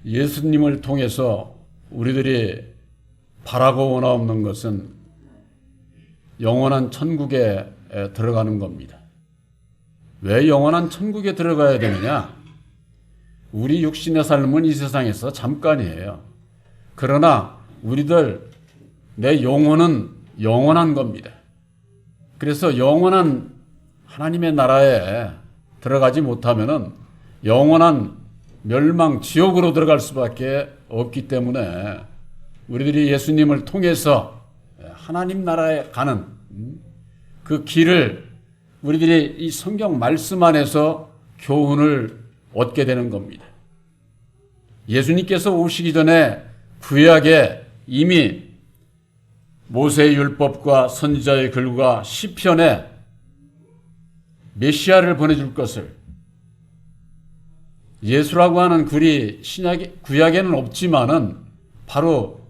예수님을 통해서 우리들이 바라고 원하옵는 것은 영원한 천국에 들어가는 겁니다. 왜 영원한 천국에 들어가야 되느냐? 우리 육신의 삶은 이 세상에서 잠깐이에요. 그러나 우리들 내 영혼은 영원한 겁니다. 그래서 영원한 하나님의 나라에 들어가지 못하면은 영원한 멸망 지옥으로 들어갈 수밖에 없기 때문에 우리들이 예수님을 통해서 하나님 나라에 가는 그 길을 우리들이 이 성경 말씀 안에서 교훈을 얻게 되는 겁니다. 예수님께서 오시기 전에 구약에 이미 모세의 율법과 선지자의 글과 시편에 메시아를 보내줄 것을, 예수라고 하는 글이 구약에는 없지만은 바로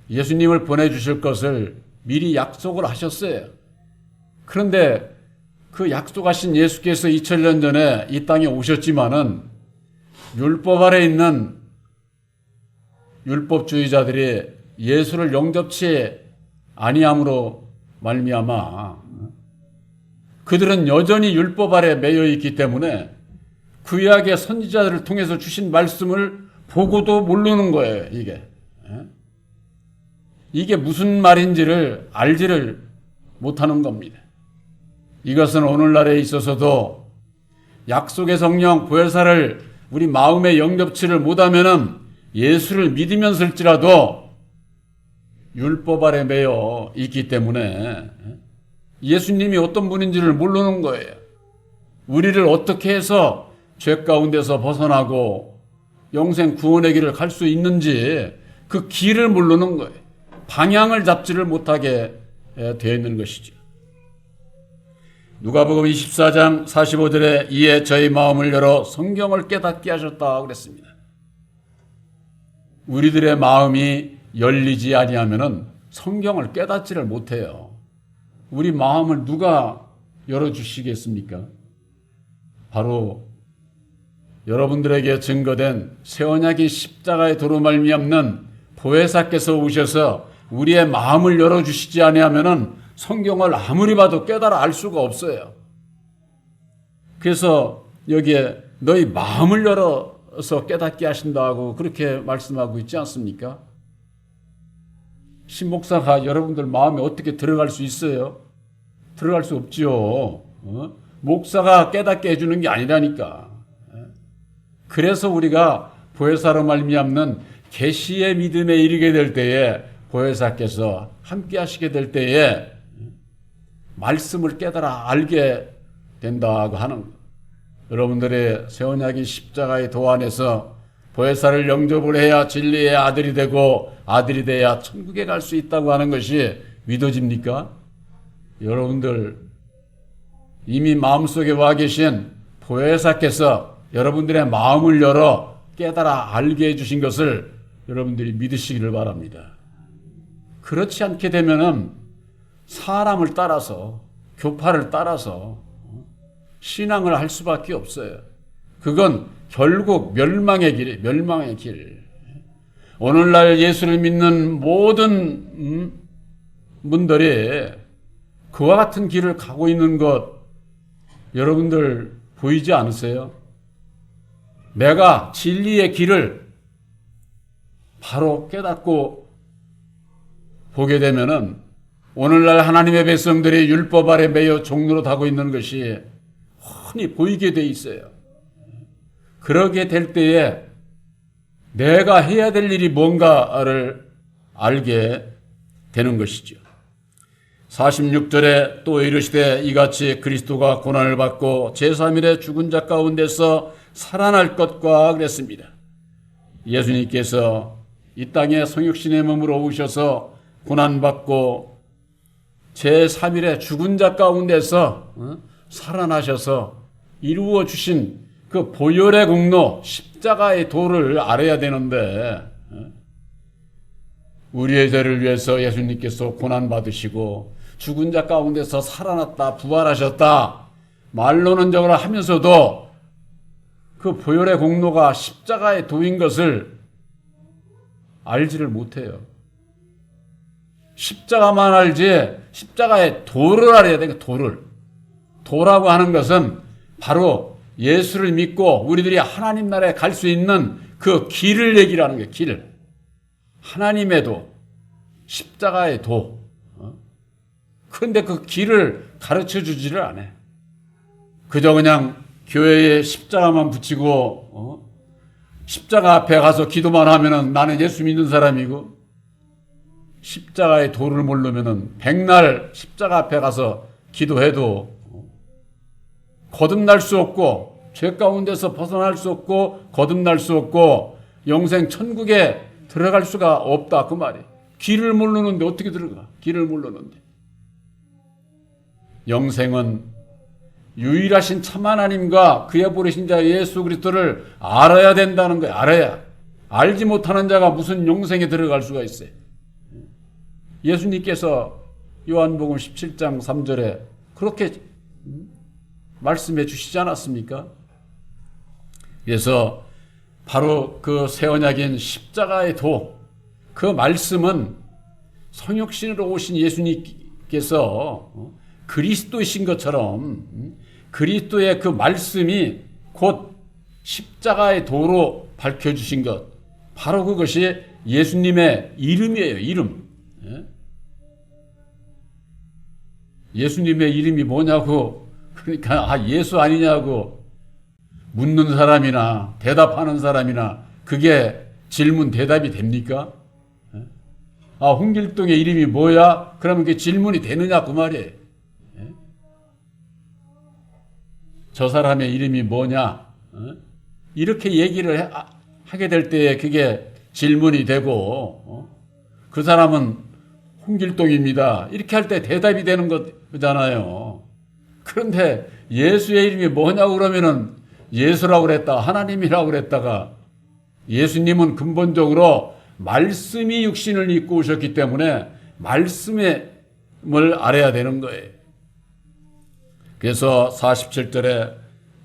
예수님을 보내주실 것을 미리 약속을 하셨어요. 그런데 그 약속하신 예수께서 2000년 전에 이 땅에 오셨지만은 율법 아래 있는 율법주의자들이 예수를 영접치 아니함으로 말미암아 그들은 여전히 율법 아래 매여 있기 때문에 구약의 선지자들을 통해서 주신 말씀을 보고도 모르는 거예요. 이게 무슨 말인지를 알지를 못하는 겁니다. 이것은 오늘날에 있어서도 약속의 성령 보혜사를 우리 마음에 영접치를 못하면은 예수를 믿으면서일지라도 율법 아래 매여 있기 때문에 예수님이 어떤 분인지를 모르는 거예요. 우리를 어떻게 해서 죄 가운데서 벗어나고 영생 구원의 길을 갈 수 있는지 그 길을 모르는 거예요. 방향을 잡지를 못하게 되어 있는 것이죠. 누가복음 24장 45절에 이에 저희 마음을 열어 성경을 깨닫게 하셨다 그랬습니다. 우리들의 마음이 열리지 아니하면은 성경을 깨닫지를 못해요. 우리 마음을 누가 열어주시겠습니까? 바로 여러분들에게 증거된 새 언약인 십자가의 도로 말미암는 보혜사께서 오셔서 우리의 마음을 열어주시지 아니하면은 성경을 아무리 봐도 깨달아 알 수가 없어요. 그래서 여기에 너희 마음을 열어서 깨닫게 하신다고 그렇게 말씀하고 있지 않습니까? 신목사가 여러분들 마음에 어떻게 들어갈 수 있어요? 들어갈 수 없지요. 목사가 깨닫게 해주는 게 아니라니까. 그래서 우리가 보혜사로 말미암는 계시의 믿음에 이르게 될 때에 보혜사께서 함께 하시게 될 때에 말씀을 깨달아 알게 된다고 하는, 여러분들의 새 언약인 십자가의 도 안에서 보혜사를 영접을 해야 진리의 아들이 되고 아들이 돼야 천국에 갈 수 있다고 하는 것이 믿어집니까? 여러분들 이미 마음속에 와 계신 보혜사께서 여러분들의 마음을 열어 깨달아 알게 해주신 것을 여러분들이 믿으시기를 바랍니다. 그렇지 않게 되면은 사람을 따라서, 교파를 따라서 신앙을 할 수밖에 없어요. 그건 결국 멸망의 길이에요. 멸망의 길. 오늘날 예수를 믿는 모든 분들이 그와 같은 길을 가고 있는 것 여러분들 보이지 않으세요? 내가 진리의 길을 바로 깨닫고 보게 되면은 오늘날 하나님의 백성들이 율법 아래 매여 종로로 타고 있는 것이 훤히 보이게 돼 있어요. 그러게 될 때에 내가 해야 될 일이 뭔가를 알게 되는 것이죠. 46절에 또 이르시되 이같이 그리스도가 고난을 받고 제3일에 죽은 자 가운데서 살아날 것과 그랬습니다. 예수님께서 이 땅에 성육신의 몸으로 오셔서 고난받고 제3일에 죽은 자 가운데서 살아나셔서 이루어 주신 그 보혈의 공로 십자가의 도를 알아야 되는데 우리의 죄를 위해서 예수님께서 고난받으시고 죽은 자 가운데서 살아났다 부활하셨다 말로는 저거라 하면서도 그 보혈의 공로가 십자가의 도인 것을 알지를 못해요. 십자가만 알지 십자가의 도를 알아야 돼. 도를. 도라고 하는 것은 바로 예수를 믿고 우리들이 하나님 나라에 갈 수 있는 그 길을 얘기하는 거예요. 길. 하나님의 도, 십자가의 도. 그런데 그 길을 가르쳐 주지를 않아요. 그저 그냥 교회에 십자가만 붙이고 십자가 앞에 가서 기도만 하면은 나는 예수 믿는 사람이고, 십자가의 도를 모르면은 백날 십자가 앞에 가서 기도해도 거듭날 수 없고, 죄 가운데서 벗어날 수 없고, 거듭날 수 없고, 영생 천국에 들어갈 수가 없다 그 말이에요. 길을 모르는데 어떻게 들어가? 길을 모르는데. 영생은 유일하신 참 하나님과 그의 보내신 자 예수 그리스도를 알아야 된다는 거예요. 알아야. 알지 못하는 자가 무슨 영생에 들어갈 수가 있어요. 예수님께서 요한복음 17장 3절에 그렇게 말씀해 주시지 않았습니까? 그래서 바로 그 새 언약인 십자가의 도, 그 말씀은 성육신으로 오신 예수님께서 그리스도이신 것처럼 그리스도의 그 말씀이 곧 십자가의 도로 밝혀주신 것, 바로 그것이 예수님의 이름이에요. 이름. 예수님의 이름이 뭐냐고, 그러니까 예수 아니냐고 묻는 사람이나 대답하는 사람이나 그게 질문 대답이 됩니까? 홍길동의 이름이 뭐야? 그러면 그게 질문이 되느냐 그 말이에요. 저 사람의 이름이 뭐냐? 이렇게 얘기를 하게 될 때에 그게 질문이 되고, 그 사람은 홍길동입니다. 이렇게 할 때 대답이 되는 거잖아요. 그런데 예수의 이름이 뭐냐고 그러면은 예수라고 그랬다, 하나님이라고 그랬다가, 예수님은 근본적으로 말씀이 육신을 입고 오셨기 때문에 말씀을 알아야 되는 거예요. 그래서 47절에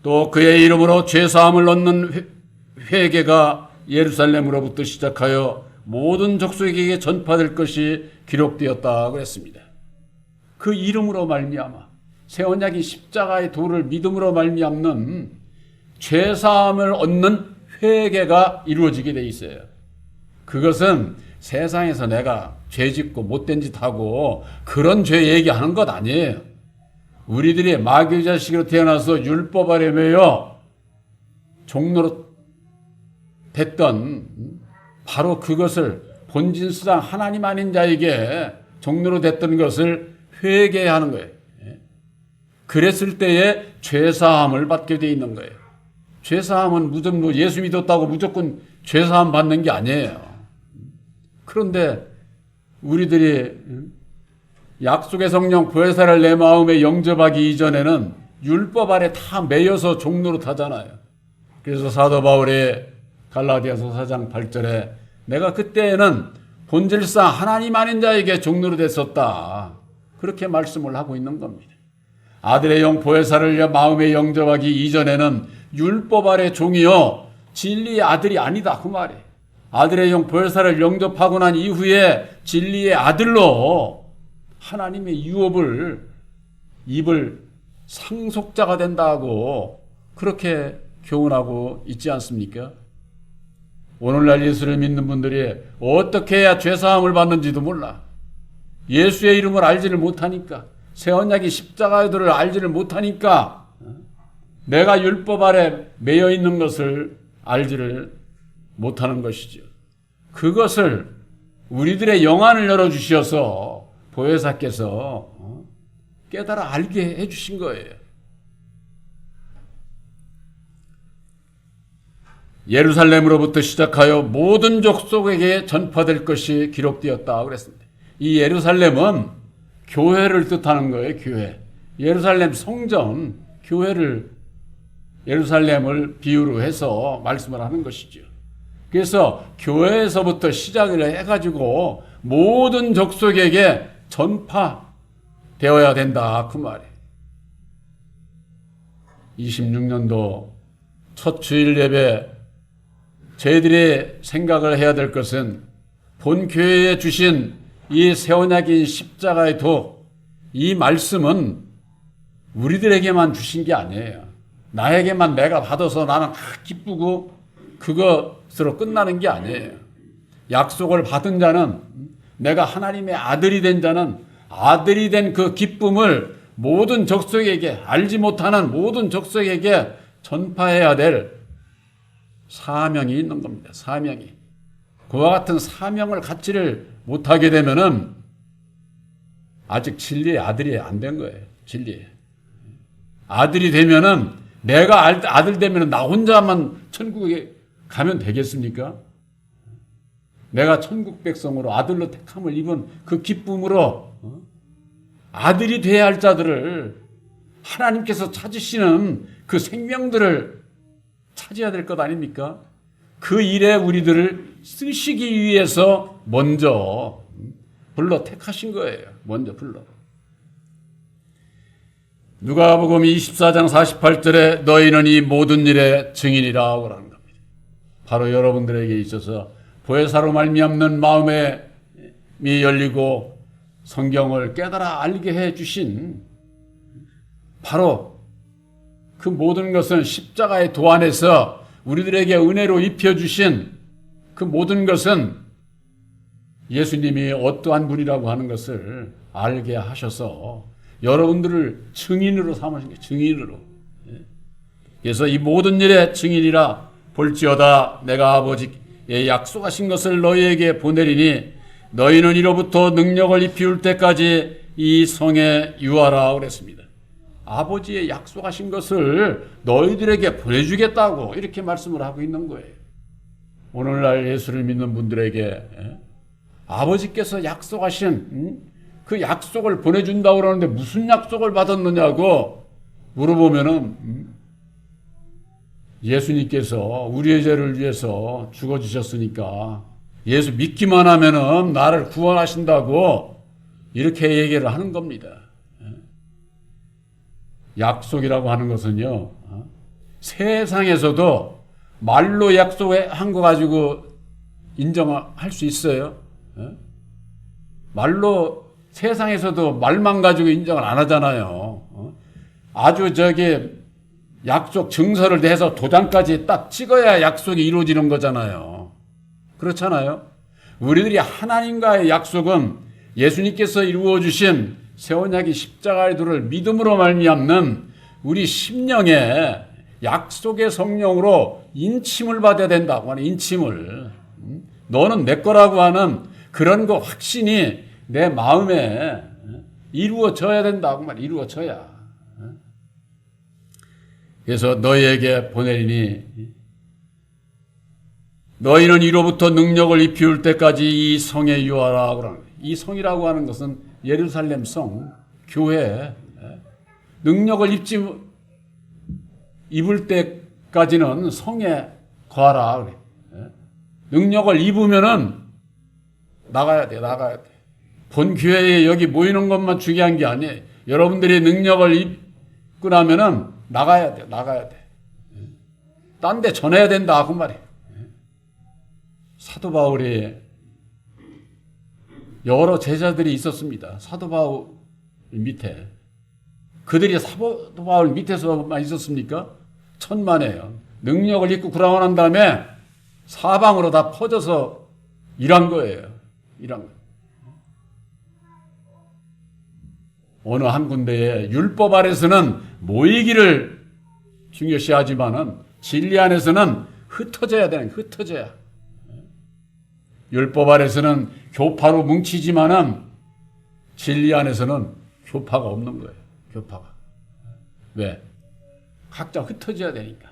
또 그의 이름으로 죄사함을 얻는 회개가 예루살렘으로부터 시작하여 모든 족속에게 전파될 것이 기록되었다 그랬습니다. 그 이름으로 말미암아 새 언약인 십자가의 도를 믿음으로 말미암는 죄사함을 얻는 회개가 이루어지게 돼 있어요. 그것은 세상에서 내가 죄짓고 못된 짓 하고 그런 죄 얘기하는 것 아니에요. 우리들이 마귀의 자식으로 태어나서 율법 아래 매여 종로로 됐던 바로 그것을 본진수상 하나님 아닌 자에게 종로로 됐던 것을 회개하는 거예요. 그랬을 때에 죄사함을 받게 돼 있는 거예요. 죄사함은 무조건 예수 믿었다고 무조건 죄사함 받는 게 아니에요. 그런데 우리들이 약속의 성령 보혜사를 내 마음에 영접하기 이전에는 율법 아래 다 매여서 종로로 타잖아요. 그래서 사도 바울이 갈라디아서 4장 8절에 내가 그때에는 본질상 하나님 아닌 자에게 종로로 됐었다, 그렇게 말씀을 하고 있는 겁니다. 아들의 영 보혜사를 마음에 영접하기 이전에는 율법 아래 종이요 진리의 아들이 아니다 그 말이에요. 아들의 영 보혜사를 영접하고 난 이후에 진리의 아들로 하나님의 유업을 입을 상속자가 된다고 그렇게 교훈하고 있지 않습니까? 오늘날 예수를 믿는 분들이 어떻게 해야 죄사함을 받는지도 몰라. 예수의 이름을 알지를 못하니까, 새 언약이 십자가의 도를 알지를 못하니까, 내가 율법 아래 매여 있는 것을 알지를 못하는 것이죠. 그것을 우리들의 영안을 열어주셔서 보혜사께서 깨달아 알게 해주신 거예요. 예루살렘으로부터 시작하여 모든 족속에게 전파될 것이 기록되었다 그랬습니다. 이 예루살렘은 교회를 뜻하는 거예요. 교회. 예루살렘 성전, 교회를, 예루살렘을 비유로 해서 말씀을 하는 것이죠. 그래서 교회에서부터 시작을 해가지고 모든 족속에게 전파되어야 된다 그 말이에요. 26년도 첫 주일 예배 저희들이 생각을 해야 될 것은 본 교회에 주신 이 새 언약인 십자가의 도, 이 말씀은 우리들에게만 주신 게 아니에요. 나에게만 내가 받아서 나는 기쁘고 그것으로 끝나는 게 아니에요. 약속을 받은 자는, 내가 하나님의 아들이 된 자는 아들이 된 그 기쁨을 모든 족속에게, 알지 못하는 모든 족속에게 전파해야 될 사명이 있는 겁니다. 사명이. 그와 같은 사명을 갖지를 못하게 되면은 아직 진리의 아들이 안 된 거예요. 진리의 아들이 되면은, 내가 아들 되면은 나 혼자만 천국에 가면 되겠습니까? 내가 천국 백성으로 아들로 택함을 입은 그 기쁨으로 아들이 돼야 할 자들을, 하나님께서 찾으시는 그 생명들을 찾아야 될 것 아닙니까? 그 일에 우리들을 쓰시기 위해서 먼저 불러 택하신 거예요. 먼저 불러. 누가복음 24장 48절에 너희는 이 모든 일의 증인이라고 하는 겁니다. 바로 여러분들에게 있어서 보혜사로 말미암는 마음이 열리고 성경을 깨달아 알게 해주신, 바로 그 모든 것은 십자가의 도 안에서 우리들에게 은혜로 입혀주신 그 모든 것은 예수님이 어떠한 분이라고 하는 것을 알게 하셔서 여러분들을 증인으로 삼으신 거예요. 증인으로. 그래서 이 모든 일의 증인이라 볼지어다 내가 아버지의 약속하신 것을 너희에게 보내리니 너희는 이로부터 능력을 입히울 때까지 이 성에 유하라 그랬습니다. 아버지의 약속하신 것을 너희들에게 보내주겠다고 이렇게 말씀을 하고 있는 거예요. 오늘날 예수를 믿는 분들에게 아버지께서 약속하신 그 약속을 보내준다고 그러는데 무슨 약속을 받았느냐고 물어보면은 예수님께서 우리의 죄를 위해서 죽어주셨으니까 예수 믿기만 하면은 나를 구원하신다고 이렇게 얘기를 하는 겁니다. 약속이라고 하는 것은요, 세상에서도 말로 약속한 거 가지고 인정할 수 있어요. 말로 세상에서도 말만 가지고 인정을 안 하잖아요. 아주 약속 증서를 내서 도장까지 딱 찍어야 약속이 이루어지는 거잖아요. 그렇잖아요. 우리들이 하나님과의 약속은 예수님께서 이루어 주신 새 언약의 십자가의 도를 믿음으로 말미암는 우리 심령에 약속의 성령으로 인침을 받아야 된다고 하는, 인침을. 너는 내 거라고 하는 그런 거 확신이 내 마음에 이루어져야 된다고 말, 이루어져야. 그래서 너희에게 보내리니 너희는 이로부터 능력을 입히울 때까지 이 성에 유하라 그러는 거예요. 이 성이라고 하는 것은 예루살렘 성, 교회. 능력을 입을 때까지는 성에 거하라 그래. 능력을 입으면은 나가야 돼. 본 교회에 여기 모이는 것만 중요한 게 아니에요. 여러분들이 능력을 입고 나면은 나가야 돼. 딴 데 전해야 된다 그 말이에요. 사도 바울이 여러 제자들이 있었습니다. 사도 바울 밑에. 그들이 사도 바울 밑에서만 있었습니까? 천만에요. 능력을 입고 구원한 다음에 사방으로 다 퍼져서 일한 거예요. 어느 한 군데에 율법 아래서는 모이기를 중요시하지만은 진리 안에서는 흩어져야 되는, 흩어져야. 율법 아래서는 교파로 뭉치지만은 진리 안에서는 교파가 없는 거예요. 교파가. 왜? 각자 흩어져야 되니까.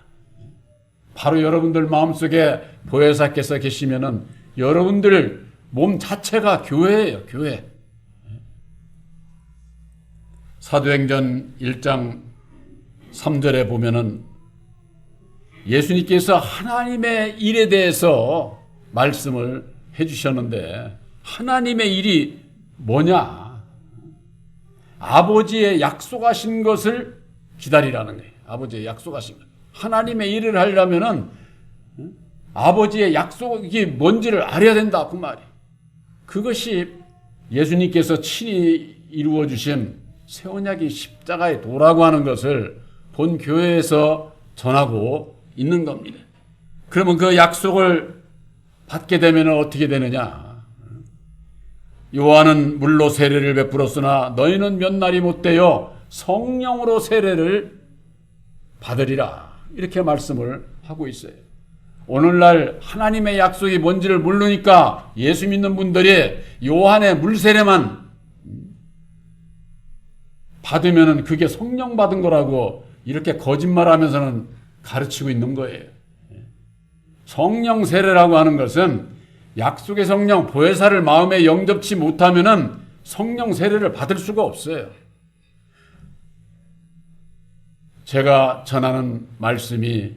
바로 여러분들 마음속에 보혜사께서 계시면은 여러분들 몸 자체가 교회예요. 교회. 사도행전 1장 3절에 보면은 예수님께서 하나님의 일에 대해서 말씀을 해주셨는데 하나님의 일이 뭐냐? 아버지의 약속하신 것을 기다리라는 거예요. 아버지의 약속하신 것. 하나님의 일을 하려면은 아버지의 약속이 뭔지를 알아야 된다 그 말이. 그것이 예수님께서 친히 이루어 주신 새 언약인 십자가의 도라고 하는 것을 본 교회에서 전하고 있는 겁니다. 그러면 그 약속을 받게 되면 어떻게 되느냐? 요한은 물로 세례를 베풀었으나 너희는 몇 날이 못되어 성령으로 세례를 받으리라. 이렇게 말씀을 하고 있어요. 오늘날 하나님의 약속이 뭔지를 모르니까 예수 믿는 분들이 요한의 물세례만 받으면 그게 성령 받은 거라고 이렇게 거짓말하면서는 가르치고 있는 거예요. 성령 세례라고 하는 것은 약속의 성령 보혜사를 마음에 영접치 못하면은 성령 세례를 받을 수가 없어요. 제가 전하는 말씀이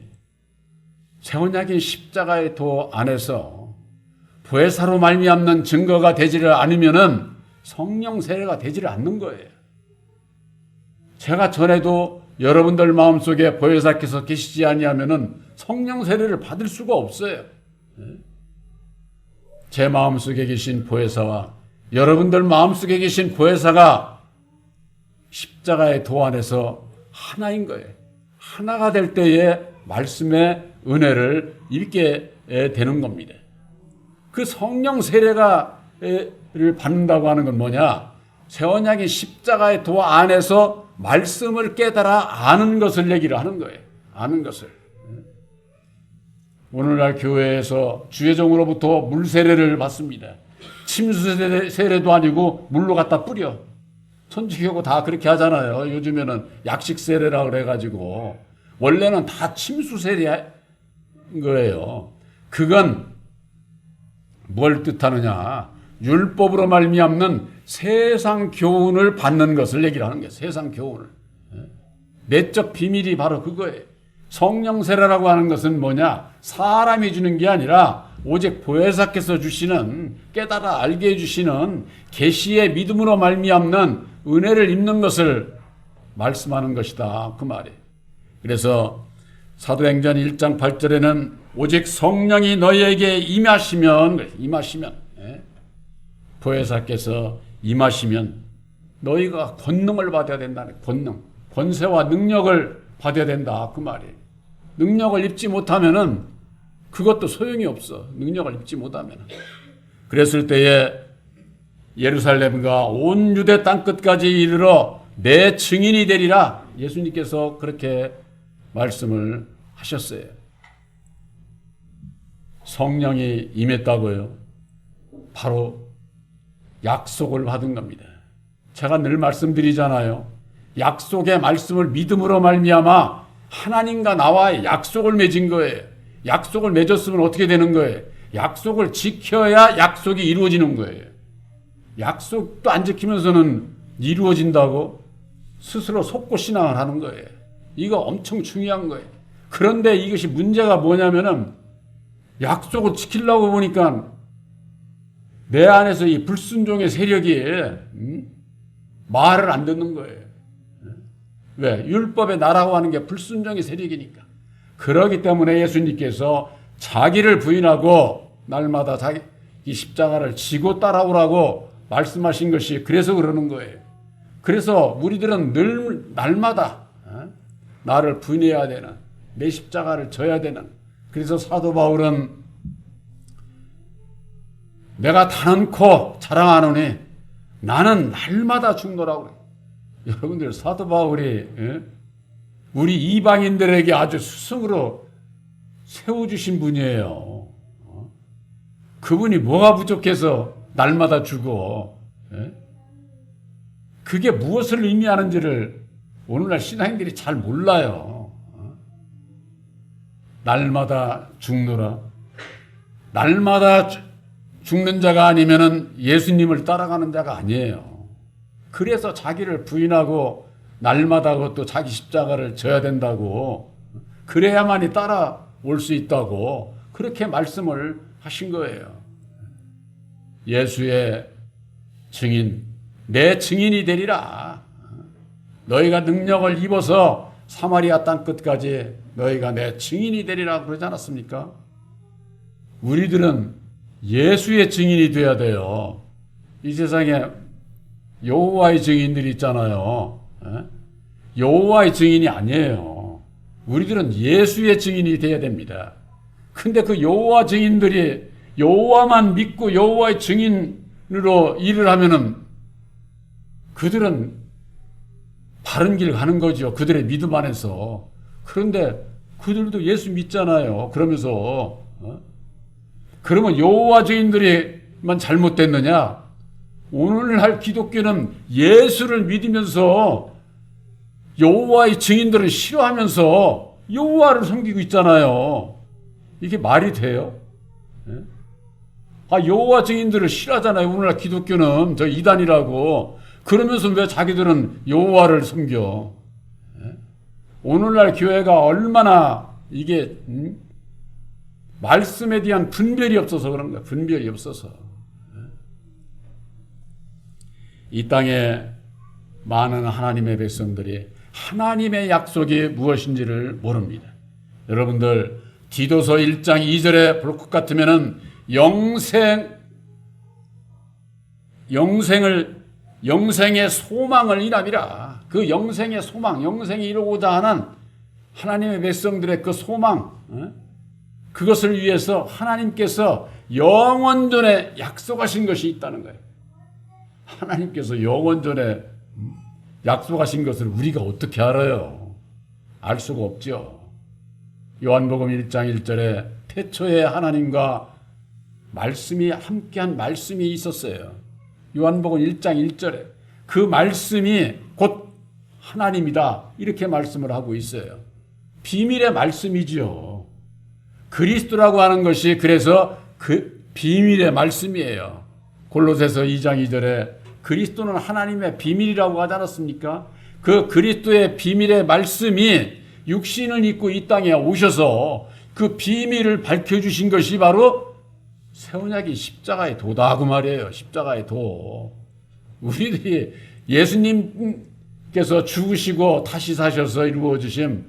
새 언약인 십자가의 도 안에서 보혜사로 말미암는 증거가 되지를 않으면은 성령 세례가 되지를 않는 거예요. 제가 전에도 여러분들 마음속에 보혜사께서 계시지 아니하면은 성령 세례를 받을 수가 없어요. 제 마음속에 계신 보혜사와 여러분들 마음속에 계신 보혜사가 십자가의 도 안에서 하나인 거예요. 하나가 될 때에 말씀의 은혜를 입게 되는 겁니다. 그 성령 세례를 받는다고 하는 건 뭐냐? 새 언약의 십자가의 도 안에서 말씀을 깨달아 아는 것을 얘기를 하는 거예요. 아는 것을. 오늘날 교회에서 주의종으로부터 물 세례를 받습니다. 침수 세례도 아니고 물로 갖다 뿌려. 천주교고 다 그렇게 하잖아요. 요즘에는 약식 세례라 그래가지고 원래는 다 침수 세례인 거예요. 그건 뭘 뜻하느냐? 율법으로 말미암는 세상 교훈을 받는 것을 얘기를 하는 거예요. 세상 교훈을. 내적 비밀이 바로 그거예요. 성령 세례라고 하는 것은 뭐냐? 사람이 주는 게 아니라 오직 보혜사께서 주시는 깨달아 알게 해주시는 계시의 믿음으로 말미암는 은혜를 입는 것을 말씀하는 것이다. 그 말이에요. 그래서 사도행전 1장 8절에는 오직 성령이 너희에게 임하시면 보혜사께서 임하시면 너희가 권능을 받아야 된다는 권능, 권세와 능력을 받아야 된다. 그 말이에요. 능력을 입지 못하면은 그것도 소용이 없어. 능력을 입지 못하면은. 그랬을 때에 예루살렘과 온 유대 땅끝까지 이르러 내 증인이 되리라. 예수님께서 그렇게 말씀을 하셨어요. 성령이 임했다고요. 바로 약속을 받은 겁니다. 제가 늘 말씀드리잖아요. 약속의 말씀을 믿음으로 말미암아 하나님과 나와의 약속을 맺은 거예요. 약속을 맺었으면 어떻게 되는 거예요? 약속을 지켜야 약속이 이루어지는 거예요. 약속도 안 지키면서는 이루어진다고 스스로 속고 신앙을 하는 거예요. 이거 엄청 중요한 거예요. 그런데 이것이 문제가 뭐냐면은 약속을 지키려고 보니까 내 안에서 이 불순종의 세력이 말을 안 듣는 거예요. 왜? 율법의 나라고 하는 게 불순종의 세력이니까. 그러기 때문에 예수님께서 자기를 부인하고 날마다 자기 십자가를 지고 따라오라고 말씀하신 것이 그래서 그러는 거예요. 그래서 우리들은 늘 날마다 나를 부인해야 되는, 내 십자가를 져야 되는. 그래서 사도 바울은 내가 단언코 자랑하노니 나는 날마다 죽노라고 그래요. 여러분들 사도 바울이 우리 이방인들에게 아주 스승으로 세워주신 분이에요. 그분이 뭐가 부족해서 날마다 죽어. 그게 무엇을 의미하는지를 오늘날 신앙인들이 잘 몰라요. 날마다 죽노라. 날마다 죽는 자가 아니면은 예수님을 따라가는 자가 아니에요. 그래서 자기를 부인하고 날마다 그것도 자기 십자가를 져야 된다고, 그래야만이 따라올 수 있다고 그렇게 말씀을 하신 거예요. 예수의 증인, 내 증인이 되리라. 너희가 능력을 입어서 사마리아 땅 끝까지 너희가 내 증인이 되리라 그러지 않았습니까? 우리들은 예수의 증인이 돼야 돼요. 이 세상에 여호와의 증인들이 있잖아요. 여호와의 증인이 아니에요. 우리들은 예수의 증인이 돼야 됩니다. 근데 그 여호와 증인들이 여호와만 믿고 여호와의 증인으로 일을 하면은 그들은 바른 길 가는 거죠. 그들의 믿음 안에서. 그런데 그들도 예수 믿잖아요. 그러면서 그러면 여호와 증인들이만 잘못됐느냐? 오늘날 기독교는 예수를 믿으면서 여호와의 증인들을 싫어하면서 여호와를 섬기고 있잖아요. 이게 말이 돼요? 여호와 증인들을 싫어하잖아요. 오늘날 기독교는 저 이단이라고. 그러면서 왜 자기들은 여호와를 섬겨? 오늘날 교회가 얼마나 이게 말씀에 대한 분별이 없어서 그런 거야. 분별이 없어서. 이 땅에 많은 하나님의 백성들이 하나님의 약속이 무엇인지를 모릅니다. 여러분들 디도서 1장 2절에 볼 것 같으면은 영생의 소망을 이람이라. 그 영생의 소망, 영생이 이루고자 하는 하나님의 백성들의 그 소망, 그것을 위해서 하나님께서 영원전에 약속하신 것이 있다는 거예요. 하나님께서 영원전에 약속하신 것을 우리가 어떻게 알아요? 알 수가 없죠. 요한복음 1장 1절에 태초에 하나님과 말씀이 함께한 말씀이 있었어요. 요한복음 1장 1절에 그 말씀이 곧 하나님이다 이렇게 말씀을 하고 있어요. 비밀의 말씀이지요. 그리스도라고 하는 것이 그래서 그 비밀의 말씀이에요. 골로새서 2장 2절에 그리스도는 하나님의 비밀이라고 하지 않았습니까? 그 그리스도의 비밀의 말씀이 육신을 입고 이 땅에 오셔서 그 비밀을 밝혀주신 것이 바로 새 언약이 십자가의 도다 그 말이에요. 십자가의 도. 우리들이 예수님께서 죽으시고 다시 사셔서 이루어주신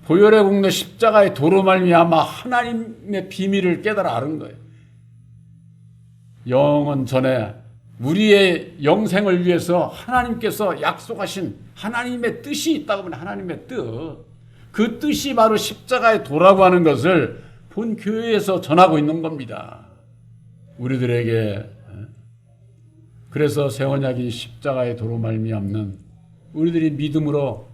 보혈의 공로 십자가의 도로 말미암아 하나님의 비밀을 깨달아 아는 거예요. 영원 전에 우리의 영생을 위해서 하나님께서 약속하신 하나님의 뜻이 있다고 하면 하나님의 뜻. 그 뜻이 바로 십자가의 도라고 하는 것을 본 교회에서 전하고 있는 겁니다. 우리들에게. 그래서 새 언약이 십자가의 도로 말미암는 우리들이 믿음으로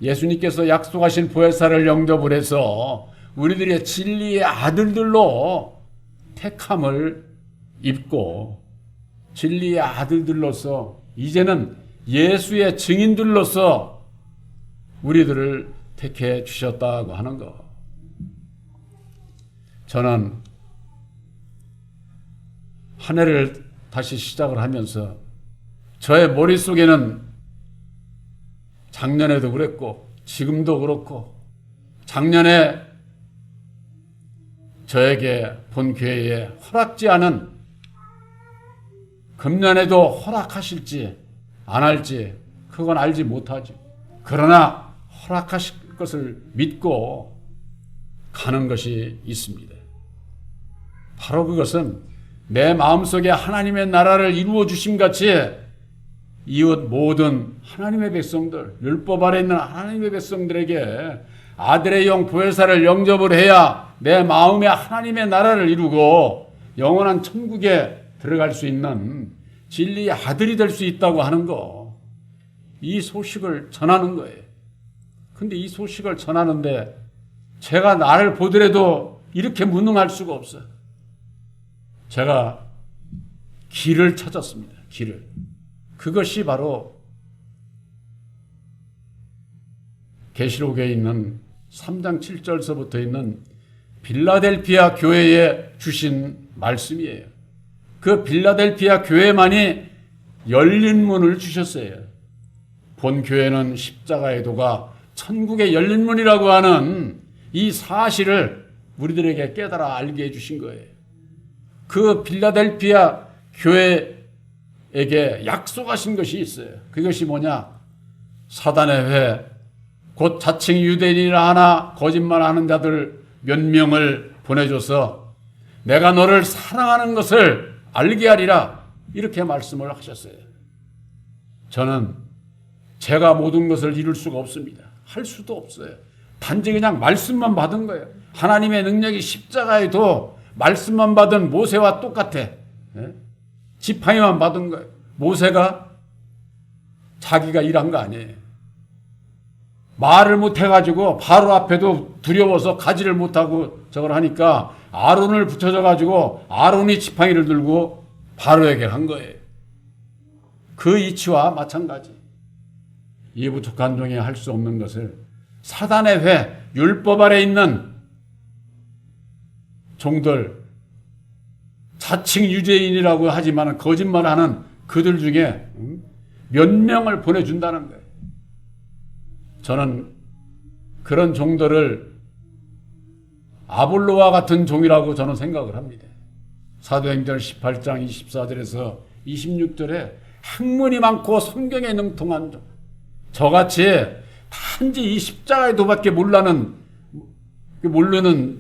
예수님께서 약속하신 보혜사를 영접을 해서 우리들의 진리의 아들들로 택함을 입고 진리의 아들들로서 이제는 예수의 증인들로서 우리들을 택해 주셨다고 하는 것. 저는 한 해를 다시 시작을 하면서 저의 머릿속에는 작년에도 그랬고 지금도 그렇고 작년에 저에게 본교회에 허락지 않은 금년에도 허락하실지 안 할지 그건 알지 못하죠. 그러나 허락하실 것을 믿고 가는 것이 있습니다. 바로 그것은 내 마음속에 하나님의 나라를 이루어 주심 같이 이웃 모든 하나님의 백성들, 율법 아래 있는 하나님의 백성들에게 아들의 영 보혜사를 영접을 해야 내 마음에 하나님의 나라를 이루고 영원한 천국에 들어갈 수 있는 진리의 아들이 될 수 있다고 하는 거. 이 소식을 전하는 거예요. 근데 이 소식을 전하는데 제가 나를 보더라도 이렇게 무능할 수가 없어요. 제가 길을 찾았습니다. 길을. 그것이 바로 계시록에 있는 3장 7절서부터 있는 빌라델피아 교회에 주신 말씀이에요. 그 빌라델피아 교회만이 열린 문을 주셨어요. 본 교회는 십자가의 도가 천국의 열린 문이라고 하는 이 사실을 우리들에게 깨달아 알게 해주신 거예요. 그 빌라델피아 교회에게 약속하신 것이 있어요. 그것이 뭐냐? 사단의 회, 곧 자칭 유대인이라 하나 거짓말하는 자들 몇 명을 보내줘서 내가 너를 사랑하는 것을 알게 하리라 이렇게 말씀을 하셨어요. 저는 제가 모든 것을 이룰 수가 없습니다. 할 수도 없어요. 단지 그냥 말씀만 받은 거예요. 하나님의 능력이 십자가에도 말씀만 받은 모세와 똑같아. 지팡이만 받은 거예요. 모세가 자기가 일한 거 아니에요. 말을 못해가지고 바로 앞에도 두려워서 가지를 못하고 저걸 하니까 아론을 붙여줘가지고 아론이 지팡이를 들고 바로에게 간 거예요. 그 이치와 마찬가지. 이 부족한 종이 할 수 없는 것을 사단의 회, 율법 아래 있는 종들, 자칭 유대인이라고 하지만 거짓말하는 그들 중에 몇 명을 보내준다는 거예요. 저는 그런 종들을 아볼로와 같은 종이라고 저는 생각을 합니다. 사도행전 18장 24절에서 26절에 학문이 많고 성경에 능통한 종, 저같이 단지 이 십자가의 도밖에 모르는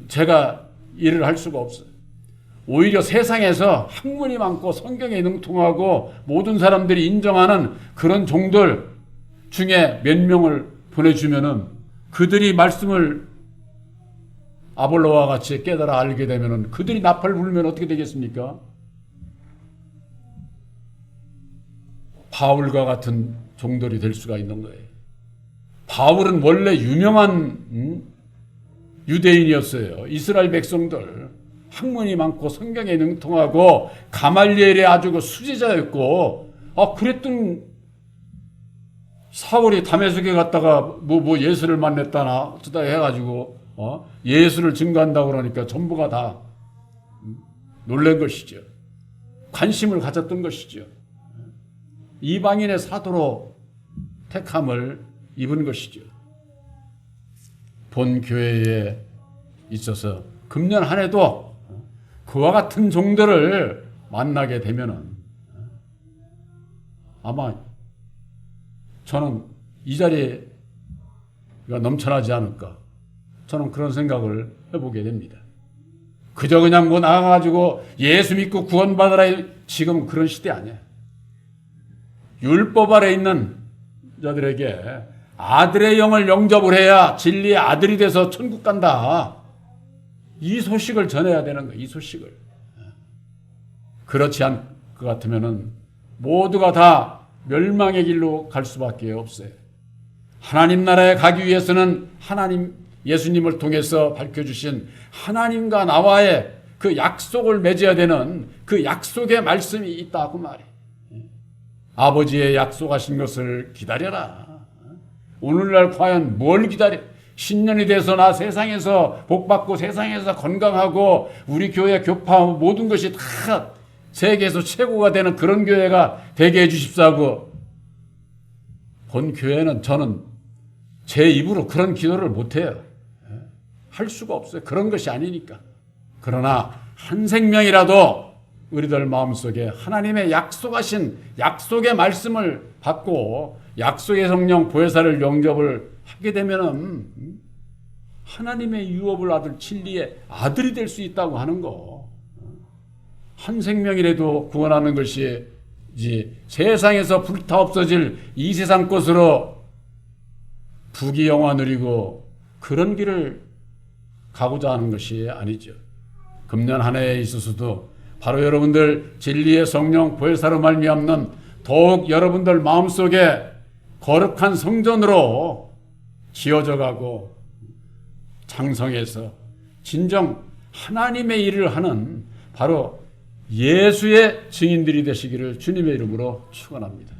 제가 일을 할 수가 없어요. 오히려 세상에서 학문이 많고 성경에 능통하고 모든 사람들이 인정하는 그런 종들 중에 몇 명을 보내주면은 그들이 말씀을 아볼로와 같이 깨달아 알게 되면은 그들이 나팔 불면 어떻게 되겠습니까? 바울과 같은 종들이 될 수가 있는 거예요. 바울은 원래 유명한 유대인이었어요. 이스라엘 백성들 학문이 많고 성경에 능통하고 가말리엘의 아주 그 수제자였고 그랬던 사울이 다메섹에 갔다가 뭐 예수를 만났다나 어쩌다 해가지고 예수를 증거한다고 그러니까 전부가 다 놀란 것이죠. 관심을 가졌던 것이죠. 이방인의 사도로 택함을 입은 것이죠. 본 교회에 있어서 금년 한 해도 그와 같은 종들을 만나게 되면은 아마 저는 이 자리가 넘쳐나지 않을까. 저는 그런 생각을 해보게 됩니다. 그저 그냥 뭐 나가가지고 예수 믿고 구원받으라, 지금 그런 시대 아니에요. 율법 아래 있는 자들에게 아들의 영을 영접을 해야 진리의 아들이 돼서 천국 간다. 이 소식을 전해야 되는 거예요. 이 소식을. 그렇지 않을 것 같으면은 모두가 다 멸망의 길로 갈 수밖에 없어요. 하나님 나라에 가기 위해서는 예수님을 통해서 밝혀주신 하나님과 나와의 그 약속을 맺어야 되는 그 약속의 말씀이 있다고 말해. 아버지의 약속하신 것을 기다려라. 오늘날 과연 뭘 기다려? 신년이 돼서 나 세상에서 복받고 세상에서 건강하고 우리 교회 교파하고 모든 것이 다 세계에서 최고가 되는 그런 교회가 되게 해주십사고. 본 교회는 저는 제 입으로 그런 기도를 못해요. 할 수가 없어요. 그런 것이 아니니까. 그러나 한 생명이라도 우리들 마음속에 하나님의 약속하신 약속의 말씀을 받고 약속의 성령 보혜사를 영접을 하게 되면은 하나님의 유업을 아들 진리의 아들이 될 수 있다고 하는 거. 한 생명이라도 구원하는 것이 세상에서 불타 없어질 이 세상 것으로 부귀영화 누리고 그런 길을 가고자 하는 것이 아니죠. 금년 한 해에 있어서도 바로 여러분들 진리의 성령 보혜사로 말미암는 더욱 여러분들 마음속에 거룩한 성전으로 지어져 가고 장성해서 진정 하나님의 일을 하는 바로 예수의 증인들이 되시기를 주님의 이름으로 축원합니다.